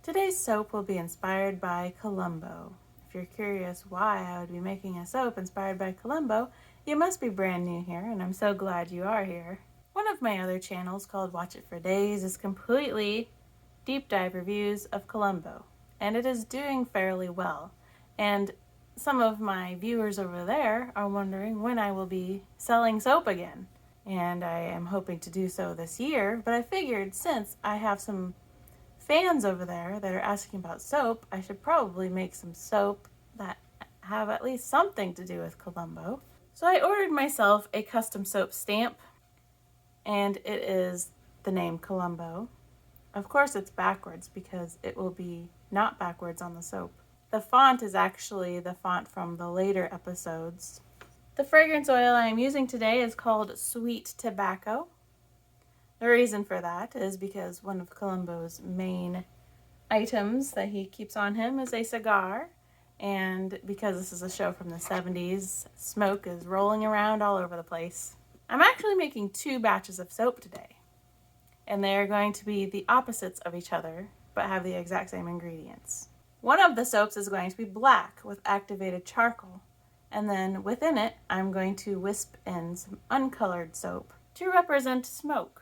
Today's soap will be inspired by Columbo. If you're curious why I would be making a soap inspired by Columbo, you must be brand new here, and I'm so glad you are here. One of my other channels, called Watch It for Days, is completely deep dive reviews of Columbo, and it is doing fairly well. And some of my viewers over there are wondering when I will be selling soap again. And I am hoping to do so this year, but I figured since I have some fans over there that are asking about soap, I should probably make some soap that have at least something to do with Columbo. So I ordered myself a custom soap stamp, and it is the name Columbo. Of course it's backwards because it will be not backwards on the soap. The font is actually the font from the later episodes. The fragrance oil I am using today is called Sweet Tobacco. The reason for that is because one of Columbo's main items that he keeps on him is a cigar, and because this is a show from the 70s, smoke is rolling around all over the place. I'm actually making 2 batches of soap today, and they are going to be the opposites of each other, but have the exact same ingredients. One of the soaps is going to be black with activated charcoal, and then within it, I'm going to wisp in some uncolored soap to represent smoke.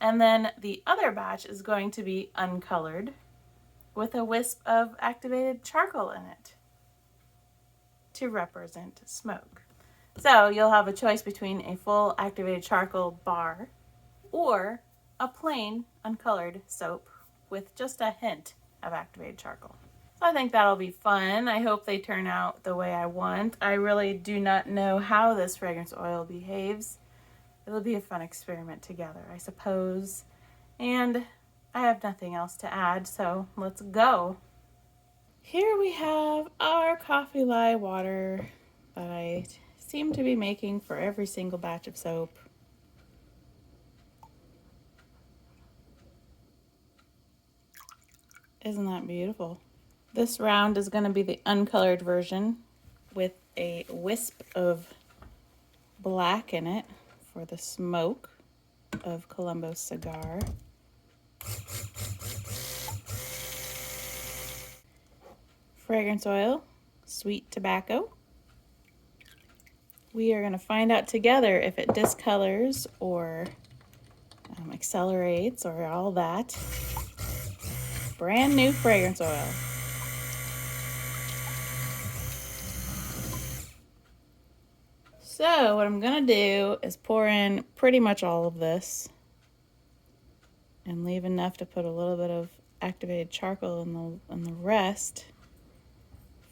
And then the other batch is going to be uncolored with a wisp of activated charcoal in it to represent smoke. So you'll have a choice between a full activated charcoal bar or a plain uncolored soap with just a hint of activated charcoal. So I think that'll be fun. I hope they turn out the way I want. I really do not know how this fragrance oil behaves. It'll be a fun experiment together, I suppose. And I have nothing else to add, so let's go. Here we have our coffee lye water that I seem to be making for every single batch of soap. Isn't that beautiful? This round is going to be the uncolored version with a wisp of black in it for the smoke of Columbo's cigar. Fragrance oil, sweet tobacco. We are going to find out together if it discolors or accelerates or all that. Brand new fragrance oil. So what I'm going to do is pour in pretty much all of this and leave enough to put a little bit of activated charcoal in the rest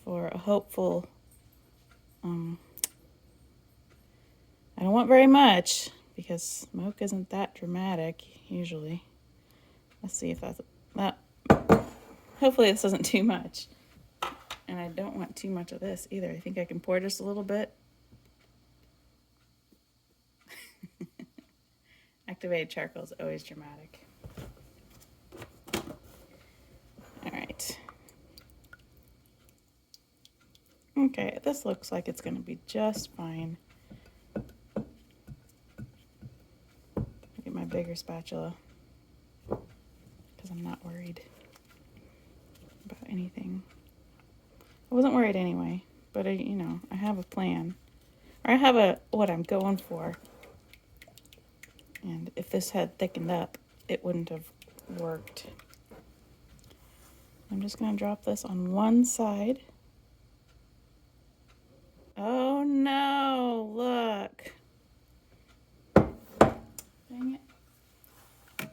for a hopeful, I don't want very much because smoke isn't that dramatic usually. Let's see if that. Hopefully this isn't too much. And I don't want too much of this either. I think I can pour just a little bit. Activated charcoal is always dramatic. All right. Okay, this looks like it's going to be just fine. Get my bigger spatula because I'm not worried about anything. I wasn't worried anyway, but I have a plan. Or I have what I'm going for. And if this had thickened up, it wouldn't have worked. I'm just going to drop this on one side. Oh no, look. Dang it.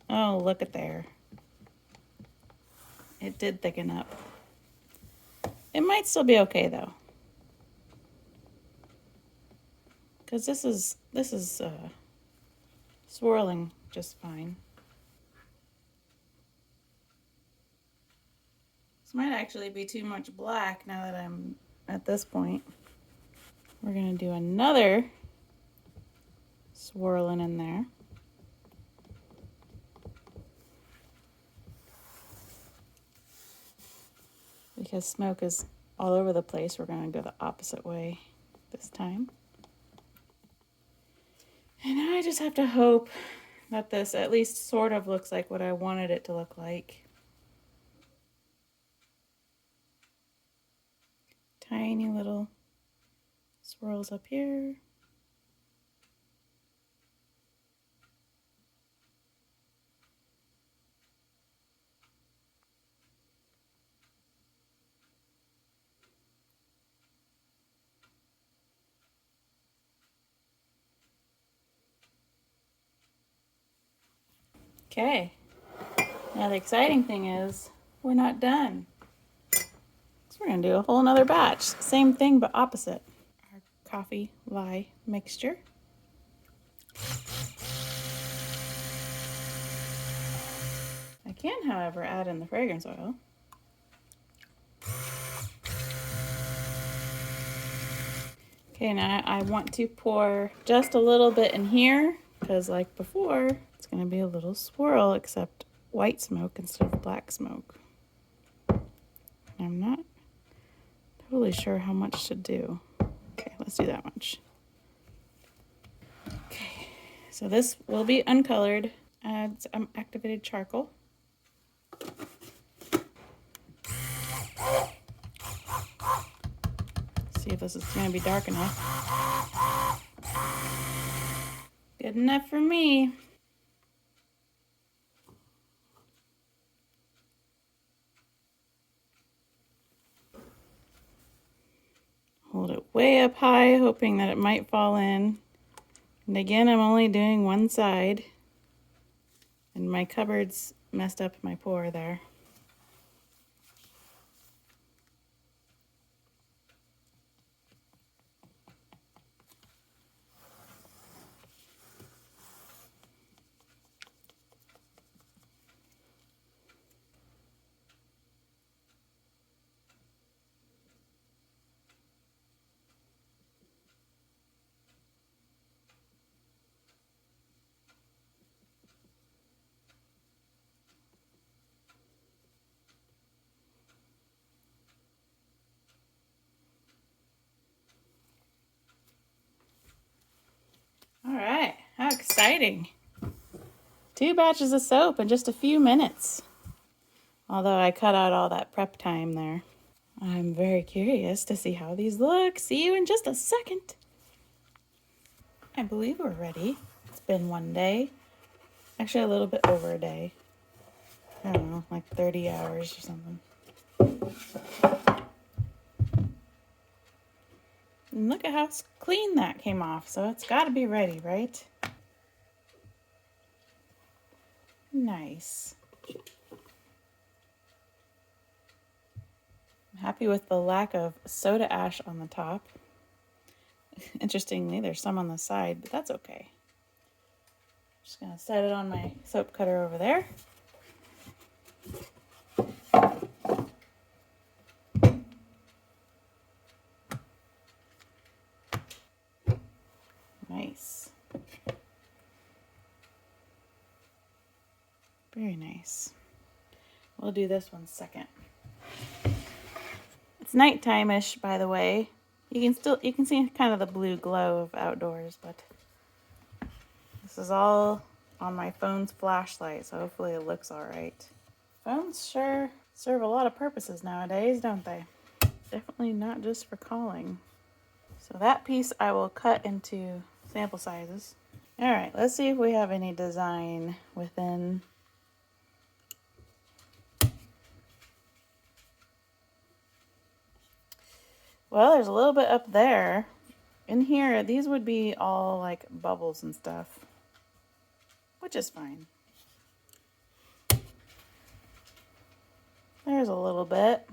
Oh, look at there. It did thicken up. It might still be okay though. Because this is swirling just fine. This might actually be too much black now that I'm at this point. We're going to do another swirling in there. Because smoke is all over the place, we're going to go the opposite way this time. And now I just have to hope that this at least sort of looks like what I wanted it to look like. Tiny little swirls up here. Okay, now the exciting thing is we're not done. So we're gonna do a whole nother batch. Same thing, but opposite. Our coffee lye mixture. I can, however, add in the fragrance oil. Okay, now I want to pour just a little bit in here because like before, it's gonna be a little swirl except white smoke instead of black smoke. I'm not totally sure how much to do. Okay, let's do that much. Okay, so this will be uncolored. Add some activated charcoal. See if this is gonna be dark enough. Good enough for me. Hold it way up high, hoping that it might fall in. And again, I'm only doing one side. And my cupboard's messed up my pour there. All right, how exciting. 2 batches of soap in just a few minutes. Although I cut out all that prep time there. I'm very curious to see how these look. See you in just a second. I believe we're ready. It's been one day. Actually, a little bit over a day. I don't know, like 30 hours or something. And look at how clean that came off. So it's got to be ready, right? Nice. I'm happy with the lack of soda ash on the top. Interestingly, there's some on the side, but that's okay. Just gonna set it on my soap cutter over there. Nice. Very nice. We'll do this one second. It's nighttime-ish, by the way. You can see kind of the blue glow of outdoors, but this is all on my phone's flashlight, so hopefully it looks all right. Phones sure serve a lot of purposes nowadays, don't they? Definitely not just for calling. So that piece I will cut into sample sizes. All right, let's see if we have any design within. Well, there's a little bit up there. In here, these would be all like bubbles and stuff, which is fine. There's a little bit.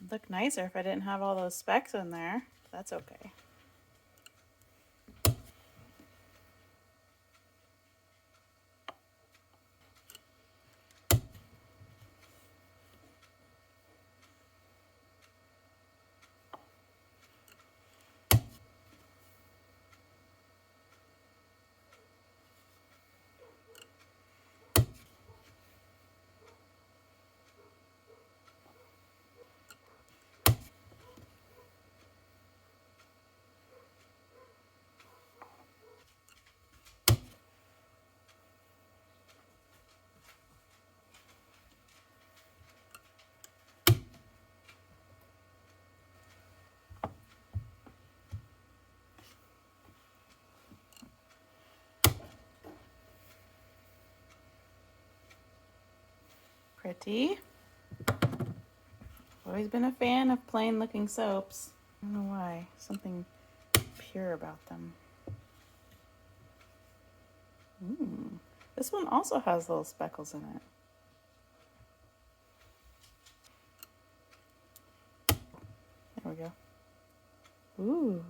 It'd look nicer if I didn't have all those specks in there. That's okay. pretty. Always been a fan of plain looking soaps. I don't know why. Something pure about them. This one also has little speckles in it. There we go. Ooh.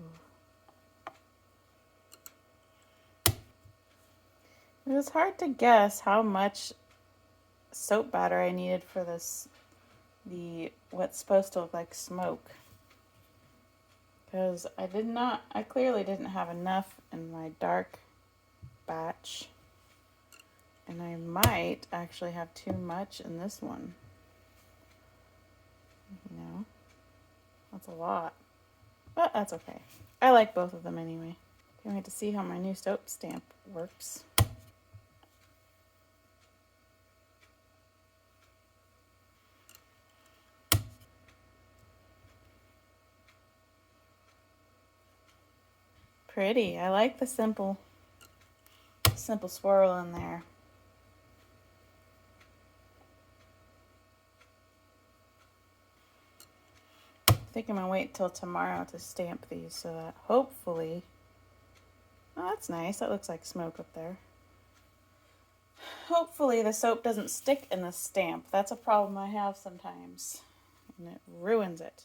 It was hard to guess how much soap batter I needed for this, what's supposed to look like smoke. Because I clearly didn't have enough in my dark batch. And I might actually have too much in this one. You know, that's a lot. But that's okay. I like both of them anyway. Can't wait to see how my new soap stamp works. Pretty. I like the simple swirl in there. I think I'm gonna wait till tomorrow to stamp these so that hopefully, oh, that's nice. That looks like smoke up there. Hopefully the soap doesn't stick in the stamp. That's a problem I have sometimes, and it ruins it.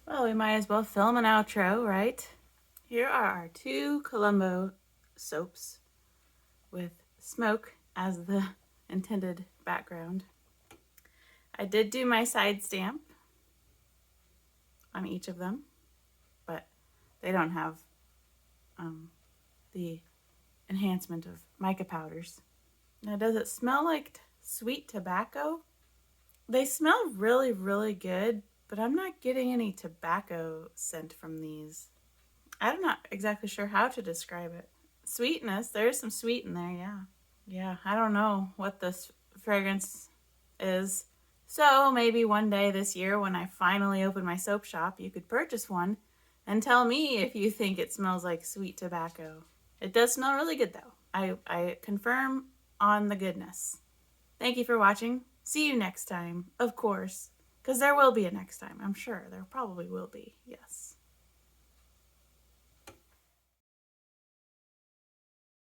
Well, we might as well film an outro, right? Here are our 2 Columbo soaps with smoke as the intended background. I did do my side stamp on each of them, but they don't have the enhancement of mica powders. Now, does it smell like sweet tobacco? They smell really, really good, but I'm not getting any tobacco scent from these. I'm not exactly sure how to describe it. Sweetness, there is some sweet in there, yeah. Yeah, I don't know what this fragrance is. So maybe one day this year when I finally open my soap shop, you could purchase one and tell me if you think it smells like sweet tobacco. It does smell really good though. I confirm on the goodness. Thank you for watching. See you next time, of course, because there will be a next time. I'm sure there probably will be, yes.